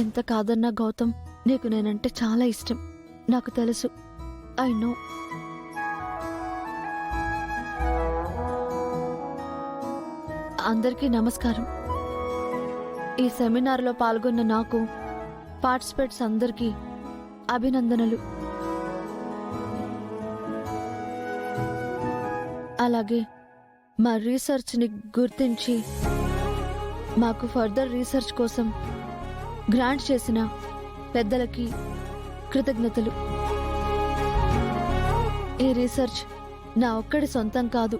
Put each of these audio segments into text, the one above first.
ఎంత కాదన్నా గౌతమ్, నీకు నేనంటే చాలా ఇష్టం. నాకు తెలుసు. I know. అందరికీ నమస్కారం. ఈ సెమినార్లో పాల్గొన్న నాకు, పార్టిసిపేట్స్ అందరికీ అభినందనలు. అలాగే మా రీసెర్చ్ని గుర్తించి మాకు ఫర్దర్ రీసెర్చ్ కోసం గ్రాంట్ చేసిన పెద్దలకి కృతజ్ఞతలు. ఈ రీసెర్చ్ నా ఒక్కడి సొంతం కాదు.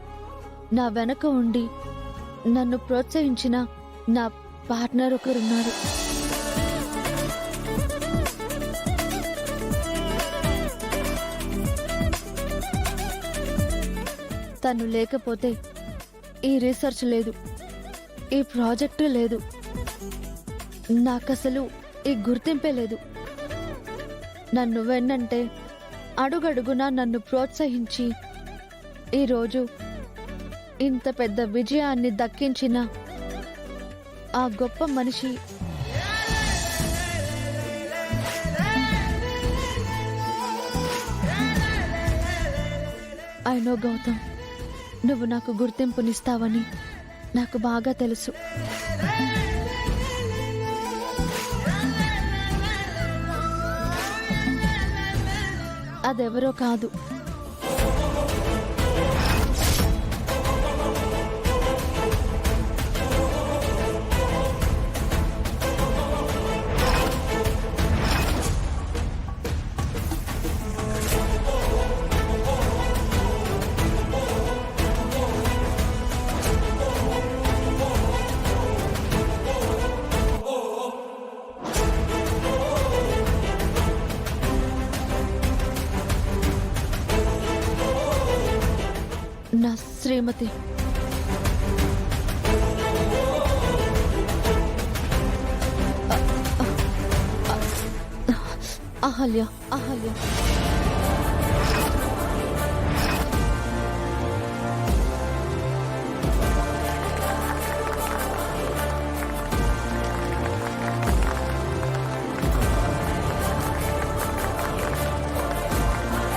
నా వెనక ఉండి నన్ను ప్రోత్సహించిన నా పార్ట్నర్ ఒకరున్నారు. తను లేకపోతే ఈ రీసెర్చ్ లేదు, ఈ ప్రాజెక్టు లేదు, నాకసలు ఈ గుర్తింపే లేదు. నన్ను వెన్నంటే అడుగడుగునా నన్ను ప్రోత్సహించి ఈరోజు ఇంత పెద్ద విజయాన్ని దక్కించిన ఆ గొప్ప మనిషి ఐ నో గౌతమ్, నువ్వు నాకు గుర్తింపునిస్తావని నాకు బాగా తెలుసు. అదెవరో కాదు, నా శ్రీమతి. అహల్య.